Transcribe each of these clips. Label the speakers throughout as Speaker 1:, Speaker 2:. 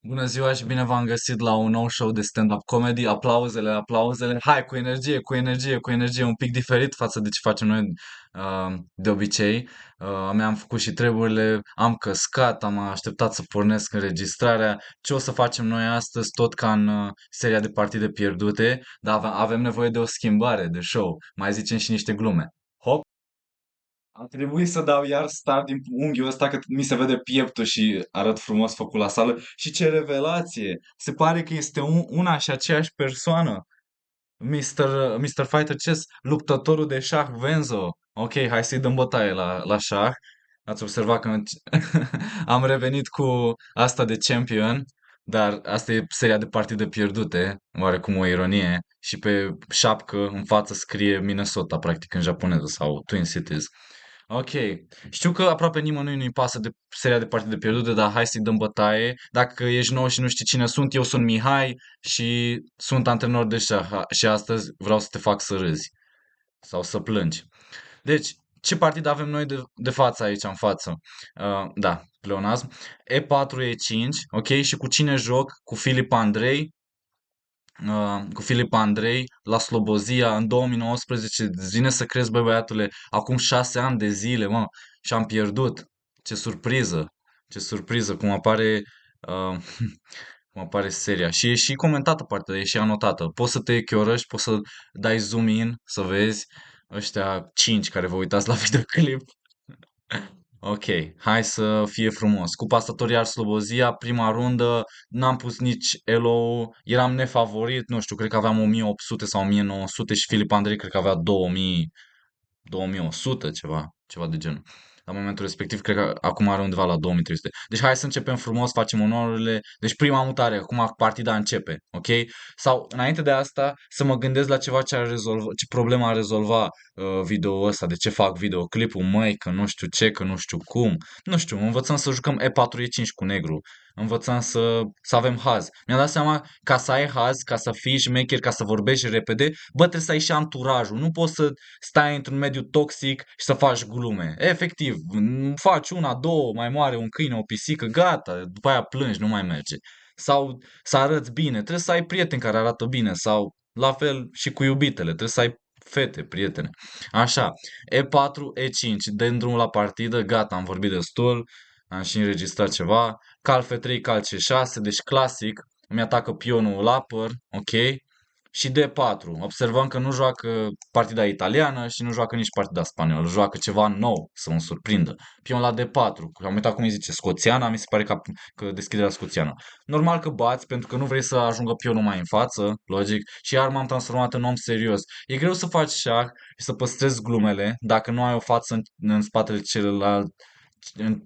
Speaker 1: Bună ziua și bine v-am găsit la un nou show de stand-up comedy. Aplauzele, aplauzele. Hai, cu energie, cu energie, cu energie. Un pic diferit față de ce facem noi de obicei. Mi-am făcut și treburile, am căscat, am așteptat să pornesc înregistrarea. Ce o să facem noi astăzi, tot ca în seria de partide pierdute, dar avem nevoie de o schimbare de show. Mai zicem și niște glume. Hop! A trebuit să dau iar start din unghiul ăsta că mi se vede pieptul și arăt frumos făcut la sală. Și ce revelație! Se pare că este una și aceeași persoană. Mr. Fighter Chess, luptătorul de șah Venzo. Ok, hai să-i dăm bătaie la șah. Ați observat că am revenit cu asta de champion, dar asta e seria de partide pierdute, oarecum o ironie. Și pe șapcă în față scrie Minnesota, practic în japoneză, sau Twin Cities. Ok. Știu că aproape nimănui nu-i pasă de seria de partide pierdute, dar hai să-i dăm bătaie. Dacă ești nou și nu știi cine sunt, eu sunt Mihai și sunt antrenor de șah și astăzi vreau să te fac să râzi sau să plângi. Deci, ce partid avem noi de față aici în față? Da, pleonasm. E4, E5, ok? Și cu cine joc? Cu Filip Andrei, la Slobozia în 2019. Îți vine să crezi, băi băiatule, acum 6 ani de zile, mă, și am pierdut. Ce surpriză! Ce surpriză, uh, cum apare seria. Și e și comentată partea, e și anotată. Poți să te chiorăști, poți să dai zoom in, să vezi ăștia 5 care vă uitați la videoclip. Ok, hai să fie frumos. Cu Pastatorial Slobozia, prima rundă, n-am pus nici elo, eram nefavorit, nu știu, cred că aveam 1800 sau 1900 și Filip Andrei cred că avea 2000, 2100, ceva de genul. La momentul respectiv, cred că acum are undeva la 2300. Deci hai să începem frumos, facem onorurile. Deci prima mutare, acum partida începe, ok? Sau înainte de asta să mă gândesc la ceva ce problemă ar rezolva video ăsta, de ce fac videoclipul, măi, că nu știu ce, că nu știu cum. Nu știu, învățăm să jucăm E4, E5 cu negru. Învățăm să avem haz. Mi-am dat seama, ca să ai haz, ca să fii șmecher, ca să vorbești repede, bă, trebuie să ai și anturajul. Nu poți să stai într-un mediu toxic și să faci glume. Efectiv, faci una, două, mai moare un câine, o pisică, gata, după aia plângi, nu mai merge. Sau să arăți bine, trebuie să ai prieteni care arată bine sau la fel și cu iubitele, trebuie să ai fete, prietene. Așa, E4, E5, dăm drumul la partidă, gata, am vorbit destul, am și înregistrat ceva. Cal F3, cal C6, deci clasic, îmi atacă pionul la apăr, ok? Și D4. Observăm că nu joacă partida italiană și nu joacă nici partida spaniolă. Joacă ceva nou să mă surprindă. Pion la D4. Am uitat cum îi zice. Scoțiana. Mi se pare că deschiderea scoțiană. Normal că bați pentru că nu vrei să ajungă pionul mai în față. Logic. Și iar m-am transformat în om serios. E greu să faci șah și să păstrezi glumele dacă nu ai o față în spatele celălalt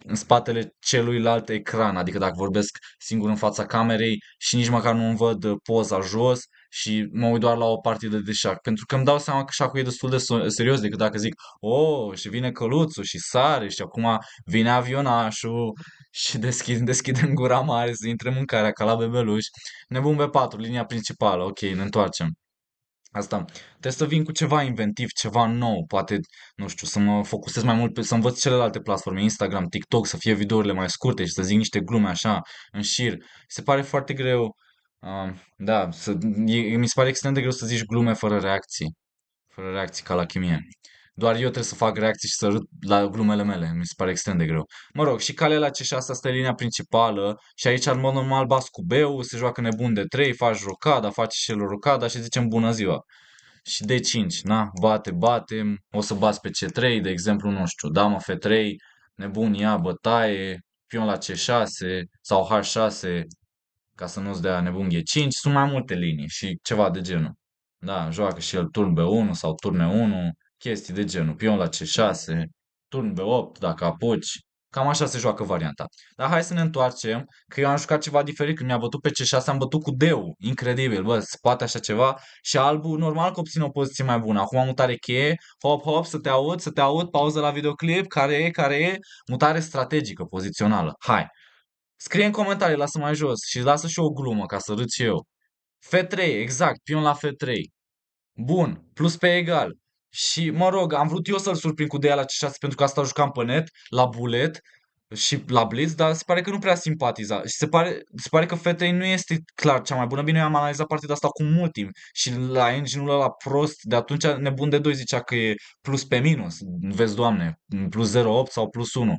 Speaker 1: în spatele celuilalt ecran, adică dacă vorbesc singur în fața camerei și nici măcar nu îmi văd poza jos și mă uit doar la o partidă de șah, pentru că îmi dau seama că șahul e destul de serios decât dacă zic, oh, și vine căluțul și sare și acum vine avionașul și deschidem gura mare să intre mâncarea ca la bebeluș. Nebun B4, linia principală, ok, ne întoarcem. Asta. Trebuie să vin cu ceva inventiv, ceva nou, poate, nu știu, să mă focusez mai mult să învăț celelalte platforme, Instagram, TikTok, să fie videourile mai scurte și să zic niște glume așa, în șir. Se pare foarte greu, da, mi se pare extrem de greu să zici glume fără reacții ca la chimie. Doar eu trebuie să fac reacții și să râd la glumele mele, mi se pare extrem de greu. Mă rog, și calea la C6 asta e linia principală și aici în mod normal bas cu B-ul, se joacă nebun de 3, faci rocada, faci și el rocada și zicem bună ziua. Și D5, na, batem, o să bați pe C3, de exemplu, nu știu, damă F3, nebun ia bătaie, pion la C6 sau H6, ca să nu-ți dea nebun G5, sunt mai multe linii și ceva de genul. Da, joacă și el turn B1 sau turn E1, chestii de genul, pion la C6, turn B8 dacă apuci. Cam așa se joacă varianta. Dar hai să ne întoarcem, că eu am jucat ceva diferit. Când mi-a bătut pe C6, am bătut cu D-ul. Incredibil, bă, se poate așa ceva. Și albul, normal că obține o poziție mai bună. Acum mutare cheie, hop, hop, să te aud, pauză la videoclip, care e? Mutare strategică, pozițională. Hai, scrie în comentarii, lasă mai jos și lasă și o glumă ca să râd și eu. F3, exact, pion la F3. Bun, plus pe egal. Și mă rog, am vrut eu să-l surprind cu de la C6 pentru că asta jucam pe net, la bulet. și la Blitz, dar se pare că nu prea simpatiza. Și se pare că Fetei nu este clar cea mai bună. Bine, eu am analizat partida asta cu mult timp și la engine-ul ăla prost, de atunci Nebun de 2 zicea că e plus pe minus. Vezi, Doamne, plus 0,8 sau plus 1.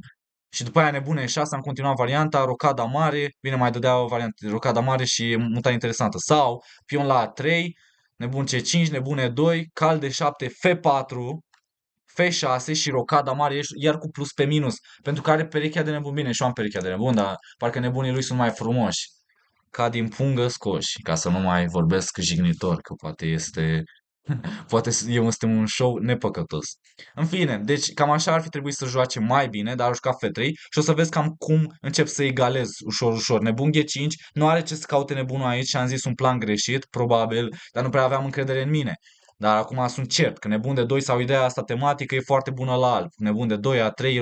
Speaker 1: Și după aia Nebune 6 am continuat varianta, Rocada Mare, bine, mai dădea o variantă de Rocada Mare și muta interesantă. Sau pion la A3, Nebun C5, Nebune 2, Cal de 7, F4, F6 și Rocada Mare, iar cu plus pe minus, pentru că are perechea de nebun. Bine, și eu am perechea de nebun, dar parcă nebunii lui sunt mai frumoși. Ca din pungă scoși, ca să nu mai vorbesc jignitor, că poate un show nepăcătos. În fine, deci cam așa ar fi trebuit să joace mai bine, dar a jucat F3 și o să vezi cam cum încep să egalez ușor, ușor. Nebun G5, nu are ce să caute nebunul aici și am zis un plan greșit, probabil, dar nu prea aveam încredere în mine. Dar acum sunt cert că nebun de 2 sau ideea asta tematică e foarte bună la alb. Nebun de 2, A3,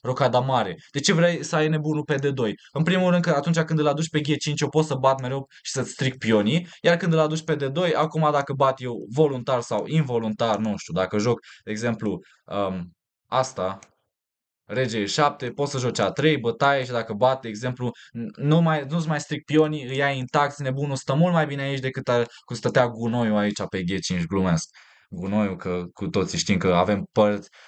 Speaker 1: rocada mare. De ce vrei să ai nebunul pe D2? În primul rând că atunci când îl aduci pe G5 eu pot să bat mereu și să-ți stric pionii, iar când îl aduci pe D2, acum dacă bat eu voluntar sau involuntar, nu știu, dacă joc, de exemplu, asta, rege E7, poți să joci A3, bătaie și dacă bate, de exemplu, nu-ți mai stric pionii, îi ai intacți, nebunul stă mult mai bine aici decât cum stătea gunoiul aici pe G5, glumesc. Gunoiul, că cu toții știm că avem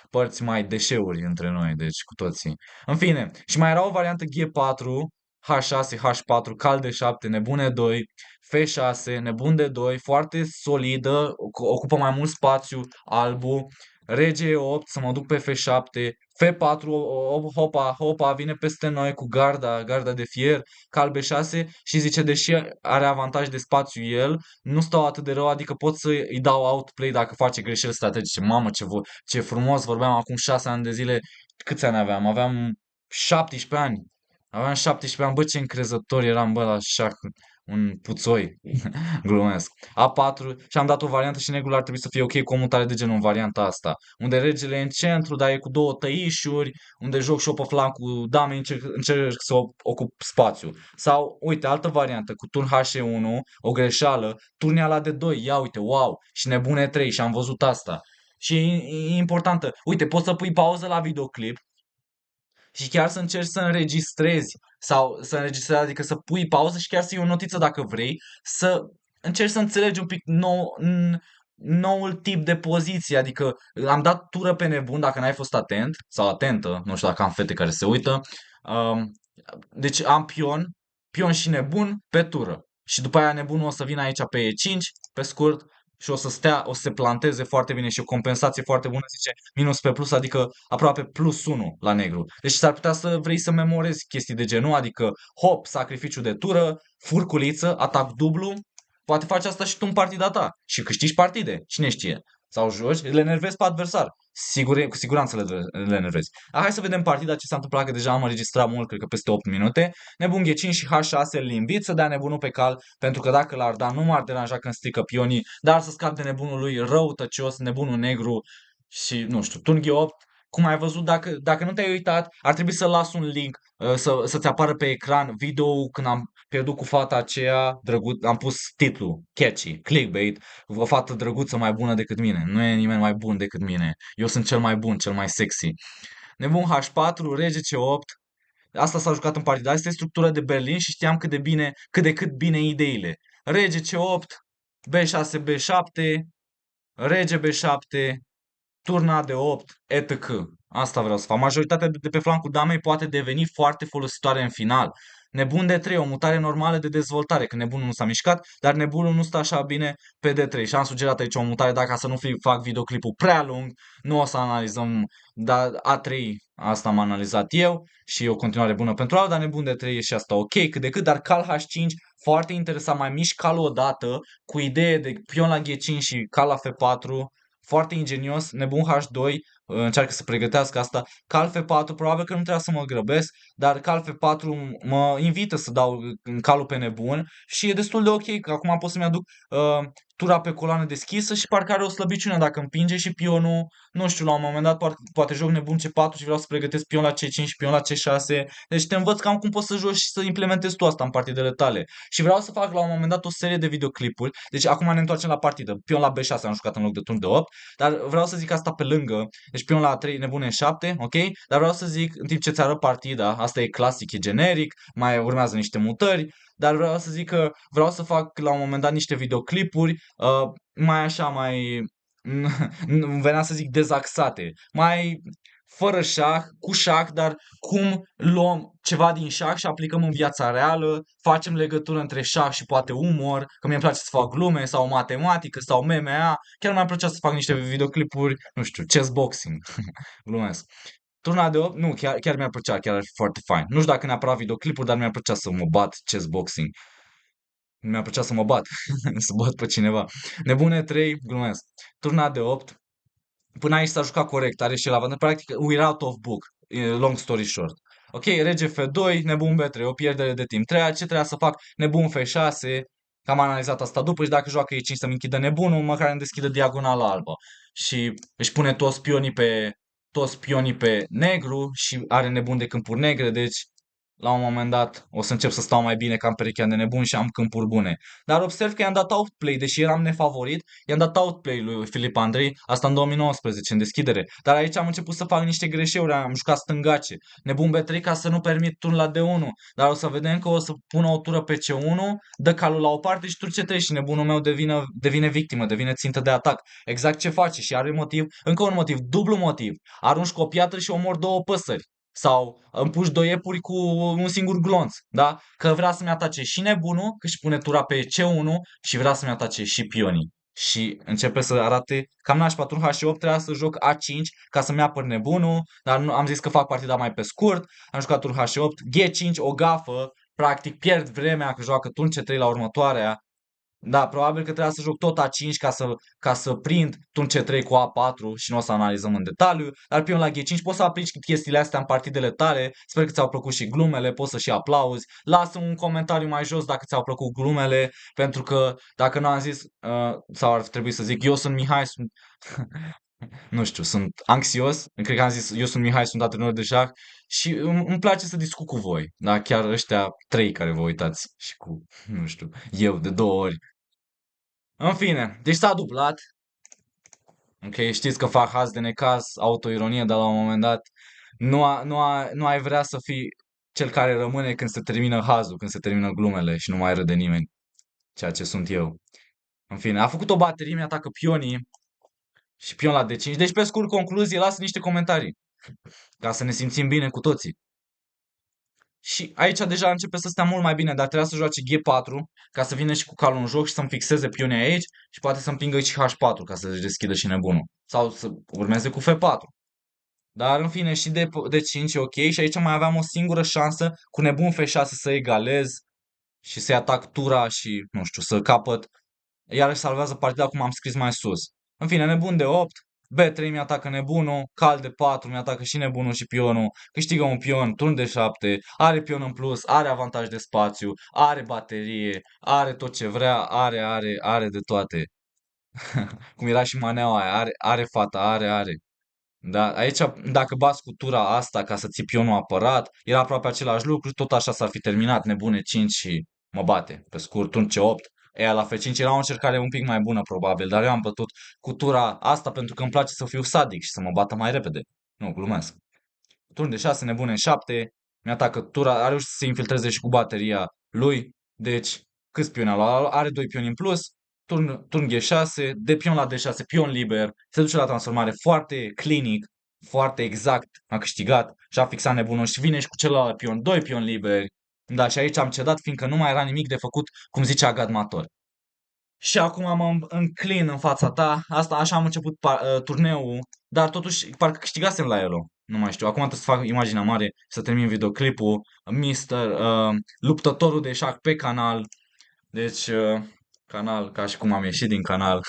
Speaker 1: părți mai deșeuri între noi, deci cu toții. În fine, și mai era o variantă G4, H6, H4, cal de 7, nebune 2, F6, nebun de 2, foarte solidă, ocupă mai mult spațiu, albul, rege E8, să mă duc pe F7, F4, hopa, hopa, vine peste noi cu garda de fier, cal B6 și zice, deși are avantaj de spațiu el, nu stau atât de rău, adică pot să îi dau outplay dacă face greșeli strategice. Mamă, ce frumos, vorbeam acum 6 ani de zile, câți ani aveam? Aveam 17 ani. Aveam 17 ani, bă, ce încrezător eram, bă, la șah, un puțoi, glumesc. A4 și am dat o variantă și negrul ar trebui să fie ok cu o mutare de genul în varianta asta. Unde regele e în centru, dar e cu două tăișuri, unde joc și eu pe flanc cu dame, încerc să ocup spațiu. Sau, uite, altă variantă, cu turn H1, o greșeală, turnia la D2, ia uite, wow, și nebune 3 și am văzut asta. Și e importantă. Uite, poți să pui pauză la videoclip și chiar să încerci să înregistrezi sau să înregistrezi, adică să pui pauză și chiar să iei o notiță dacă vrei, să încerci să înțelegi un pic noul tip de poziție, adică am dat tură pe nebun dacă n-ai fost atent sau atentă, nu știu dacă am fete care se uită. Um, deci am pion și nebun pe tură. Și după aia nebunul o să vină aici pe E5, pe scurt, și o să se planteze foarte bine și o compensație foarte bună, zice minus pe plus, adică aproape plus 1 la negru. Deci s-ar putea să vrei să memorezi chestii de genul, adică hop, sacrificiu de tură, furculiță, atac dublu, poate faci asta și tu în partida ta și câștigi partide, cine știe. Sau joci, le enervezi pe adversar. Sigur, cu siguranță le enervezi. Hai să vedem partida ce s-a întâmplat, că deja am înregistrat mult, cred că peste 8 minute. Nebun G5 și H6 îl invit să dea nebunul pe cal, pentru că dacă l-ar da nu m-ar deranja când strică pionii, dar să scap de nebunul lui răutăcios, nebunul negru și nu știu, turn G8. Cum ai văzut, dacă nu te-ai uitat, ar trebui să las un link să-ți apară pe ecran video când am pierdut cu fata aceea, am pus titlul, catchy, clickbait, o fată drăguță mai bună decât mine. Nu e nimeni mai bun decât mine. Eu sunt cel mai bun, cel mai sexy. Nebun H4, rege C8. Asta s-a jucat în partida. Asta e structura de Berlin și știam cât de cât bine ideile. Rege C8, B6, B7, rege B7, turna de 8, etc. Asta vreau să fac. Majoritatea de pe flancul damei poate deveni foarte folositoare în final. Nebun de 3, o mutare normală de dezvoltare, că nebunul nu s-a mișcat, dar nebunul nu stă așa bine pe D3. Și am sugerat aici o mutare, dacă să nu fac videoclipul prea lung, nu o să analizăm, dar A3, asta am analizat eu și e o continuare bună pentru alt, dar nebun de 3 e și asta ok, cât de cât, dar cal H5, foarte interesant, mai mișc calul odată, cu idee de pion la G5 și cal la F4, foarte ingenios, nebun H2, încearcă să pregătească asta. Cal F4, probabil că nu trebuie să mă grăbesc, dar cal F4 mă invită să dau calul pe nebun și e destul de ok, că acum pot să-mi aduc tura pe coloană deschisă și parcă are o slăbiciune dacă împinge și pionul, nu știu, la un moment dat poate joc nebun C4 și vreau să pregătesc pion la C5 și pion la C6. Deci te învăț cam cum poți să joci și să implementezi tu asta în partidele tale. Și vreau să fac la un moment dat o serie de videoclipuri. Deci acum ne întoarcem la partidă. Pion la B6 am jucat în loc de turn de 8, dar vreau să zic asta pe lângă. Deci pion la A3, nebune 7, ok? Dar vreau să zic, în timp ce ți arăt partida, asta e clasic, e generic, mai urmează niște mutări, dar vreau să zic că vreau să fac la un moment dat niște videoclipuri mai așa, mai venea să zic dezaxate, mai fără șah, cu șah, dar cum luăm ceva din șah și aplicăm în viața reală, facem legătură între șah și poate umor, că mie îmi place să fac glume sau matematică sau MMA, chiar mi-ar plăcea să fac niște videoclipuri, nu știu, chess boxing, glumesc. Turna de 8, nu, chiar mi-ar plăcea, chiar ar fi foarte fain. Nu știu dacă neapărat videoclipuri, dar mi-ar plăcea să mă bat chess boxing. Mi-ar plăcea să mă bat, să bat pe cineva. Nebune 3, glumesc. Turna de 8, până aici s-a jucat corect, are și el avantaj. Practic, we're out of book, long story short. Ok, rege F2, nebun B3, o pierdere de timp. Ce trebuia să fac? Nebun F6, că am analizat asta după și dacă joacă E5 să-mi închidă nebunul, măcar îmi deschidă diagonala albă. Și își pune toți pionii pe negru și are nebun de câmpuri negre, deci la un moment dat o să încep să stau mai bine, că am perechea de nebun și am câmpuri bune. Dar observ că i-am dat outplay, deși eram nefavorit, i-am dat outplay lui Filip Andrei, asta în 2019, în deschidere. Dar aici am început să fac niște greșeli, am jucat stângace. Nebun B3 ca să nu permit turn la D1. Dar o să vedem că o să pună o tură pe C1, dă calul la o parte și tur C3 și nebunul meu devine victimă, devine țintă de atac. Exact ce face și are motiv, încă un motiv, dublu motiv. Arunci cu o piatră și omor două păsări. Sau împuși doi iepuri cu un singur glonț, da? Că vrea să-mi atace și nebunul, că își pune tura pe C1 și vrea să-mi atace și pionii. Și începe să arate cam nașpa turn H8, trebuia să joc A5 ca să-mi apăr nebunul, dar nu, am zis că fac partida mai pe scurt, am jucat turn H8, G5, o gafă, practic pierd vremea că joacă turn C3 la următoarea. Da, probabil că trebuia să joc tot A5 ca să prind turn C3 cu A4 și nu o să analizăm în detaliu. Dar pion la G5 poți să aplici chestiile astea în partidele tale. Sper că ți-au plăcut și glumele, poți să și aplauzi. Lasă un comentariu mai jos dacă ți-au plăcut glumele, pentru că dacă nu am zis, sau ar trebui să zic, eu sunt Mihai, sunt, nu știu, sunt anxios. Cred că am zis, eu sunt Mihai, sunt antrenor de șah și îmi place să discut cu voi. Da, chiar ăștia trei care vă uitați și cu, nu știu, eu de 2 ori. În fine, deci s-a dublat. Ok, știți că fac haz de necaz, autoironie, dar la un moment dat nu ai vrea să fii cel care rămâne când se termină hazul, când se termină glumele și nu mai râde nimeni, ceea ce sunt eu. În fine, a făcut o baterie, mi-atacă pionii și pion la D5. Deci, pe scurt, concluzie, lasă niște comentarii ca să ne simțim bine cu toții. Și aici deja începe să stea mult mai bine, dar trebuia să joace G4 ca să vină și cu calul în joc și să-mi fixeze pionii aici și poate să împingă și H4 ca să-și deschidă și nebunul. Sau să urmeze cu F4. Dar în fine și de 5 e ok și aici mai aveam o singură șansă cu nebun F6 să egalez și să-i atac tura și nu știu, să capăt. Iarăși salvează partida cum am scris mai sus. În fine, nebun de 8, B3 mi-atacă nebunul, cal de 4 mi-atacă și nebunul și pionul, câștigă un pion, turn de 7, are pion în plus, are avantaj de spațiu, are baterie, are tot ce vrea, are de toate. Cum era și maneaua aia, are fata, are. Da, aici, dacă bați cu tura asta ca să ții pionul apărat, era aproape același lucru, tot așa s-ar fi terminat, nebune 5 și mă bate. Pe scurt, turn C8. Ea la F5 era o încercare un pic mai bună, probabil, dar eu am bătut cu tura asta pentru că îmi place să fiu sadic și să mă bată mai repede. Nu, glumesc. Turn de 6, nebune în 7, mi-atacă tura, a reușit să se infiltreze și cu bateria lui, deci câți pioni a luat? Are 2 pioni în plus, turn G6, de pion la D6, pion liber, se duce la transformare foarte clinic, foarte exact, a câștigat și a fixat nebunul și vine și cu celălalt pion, 2 pioni liberi. Da, și aici am cedat fiindcă nu mai era nimic de făcut, cum zicea Gadmator. Și acum mă înclin în fața ta. Asta așa am început turneul, dar totuși parcă câștigasem la Elo. Nu mai știu. Acum trebuie să fac imaginea mare, să termin videoclipul. Mister, luptătorul de șah pe canal. Deci, canal, ca și cum am ieșit din canal.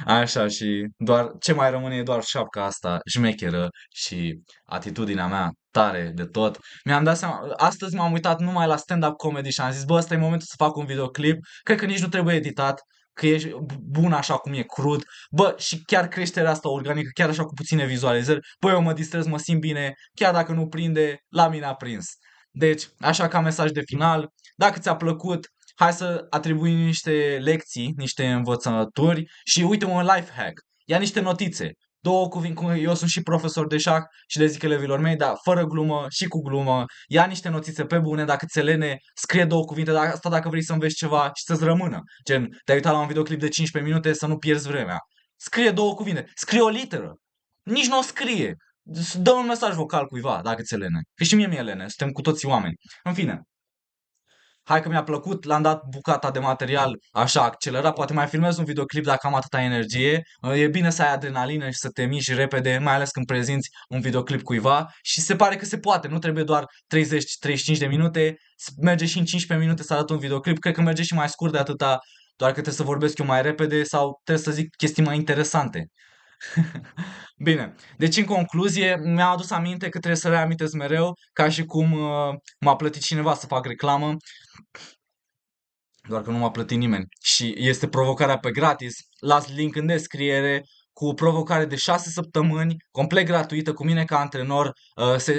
Speaker 1: Așa și doar ce mai rămâne e doar șapca asta șmecheră și atitudinea mea tare de tot. Mi-am dat seama, astăzi m-am uitat numai la stand-up comedy și am zis, bă, ăsta e momentul să fac un videoclip. Cred că nici nu trebuie editat, că e bun așa cum e crud. Bă, și chiar creșterea asta organică, chiar așa cu puține vizualizări. Bă, eu mă distrez, mă simt bine, chiar dacă nu prinde, la mine a prins. Deci, așa ca mesaj de final, dacă ți-a plăcut, hai să atribuim niște lecții, niște învățături și uite un life hack. Ia niște notițe. două cuvinte, eu sunt și profesor de șah și le zic elevilor mei, dar fără glumă și cu glumă, ia niște notițe pe bune, dacă ți lene, scrie două cuvinte, asta dacă vrei să înveți ceva și să-ți rămână. Gen, te-ai uitat la un videoclip de 15 minute să nu pierzi vremea. Scrie două cuvinte, scrie o literă. Nici nu o scrie. Dă un mesaj vocal cuiva, dacă ți lene. Că și mie mi-e lene, suntem cu toții oameni. În fine, hai că mi-a plăcut, l-am dat bucata de material așa accelerat, poate mai filmez un videoclip dacă am atâta energie. E bine să ai adrenalină și să te miști repede, mai ales când prezinți un videoclip cuiva și se pare că se poate, nu trebuie doar 30-35 de minute, merge și în 15 minute să arăt un videoclip, cred că merge și mai scurt de atâta, doar că trebuie să vorbesc eu mai repede sau trebuie să zic chestii mai interesante. Bine, deci în concluzie mi-am adus aminte că trebuie să reamintesc mereu, ca și cum m-a plătit cineva să fac reclamă, doar că nu m-a plătit nimeni. Și este provocarea pe gratis. Las link în descriere cu provocare de 6 săptămâni, complet gratuită, cu mine ca antrenor,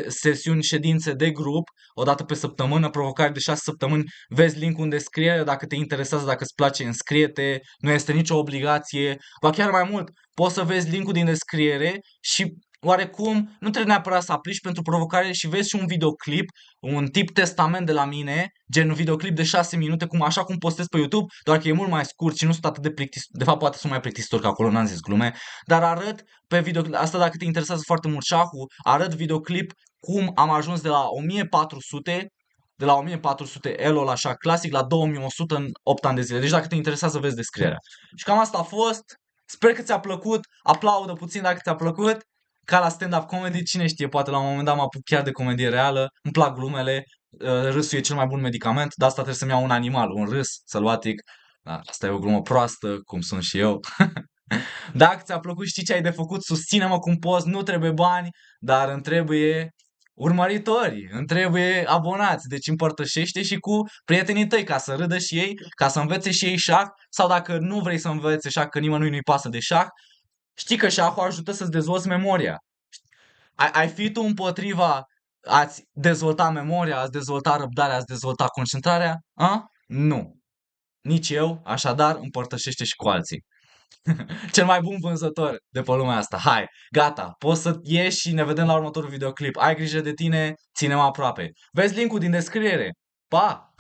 Speaker 1: sesiuni, ședințe de grup, o dată pe săptămână, provocare de 6 săptămâni. Vezi linkul în descriere, dacă te interesează, dacă îți place, înscrie-te, nu este nicio obligație. Ba chiar mai mult, poți să vezi linkul din descriere și oarecum nu trebuie neapărat să aplici pentru provocare și vezi și un videoclip, un tip testament de la mine, gen un videoclip de 6 minute, așa cum postez pe YouTube, doar că e mult mai scurt și nu sunt atât de plictisitor. De fapt, poate sunt mai plictisitor, că acolo n-am zis glume, dar arăt pe videoclip, asta dacă te interesează foarte mult șahul, arăt videoclip cum am ajuns de la 1400 Elo la șah clasic la 2100 în 8 ani de zile. Deci dacă te interesează, vezi descrierea. Și cam asta a fost. Sper că ți-a plăcut. Aplaudă puțin dacă ți-a plăcut. Ca la stand-up comedy, cine știe, poate la un moment dat mă apuc chiar de comedie reală. Îmi plac glumele. Râsul e cel mai bun medicament, de asta trebuie să-mi iau un animal, un râs sălbatic. Da, asta e o glumă proastă, cum sunt și eu. Dacă ți-a plăcut, știi ce ai de făcut, susține-mă cum poți, nu trebuie bani, dar îmi trebuie urmăritori, îmi trebuie abonați, deci împărtășește și cu prietenii tăi ca să râdă și ei, ca să învețe și ei șah, sau dacă nu vrei să învețe șah, că nimănui nu-i pasă de șah, știi că șahul ajută să-ți dezvolți memoria. Ai fi tu împotriva ați dezvolta memoria, ați dezvolta răbdarea, ați dezvolta concentrarea? A? Nu. Nici eu, așadar împărtășește și cu alții. Cel mai bun vânzător de pe lumea asta. Hai, gata, poți să ieși și ne vedem la următorul videoclip. Ai grijă de tine, ține-mă aproape. Vezi linkul din descriere. Pa!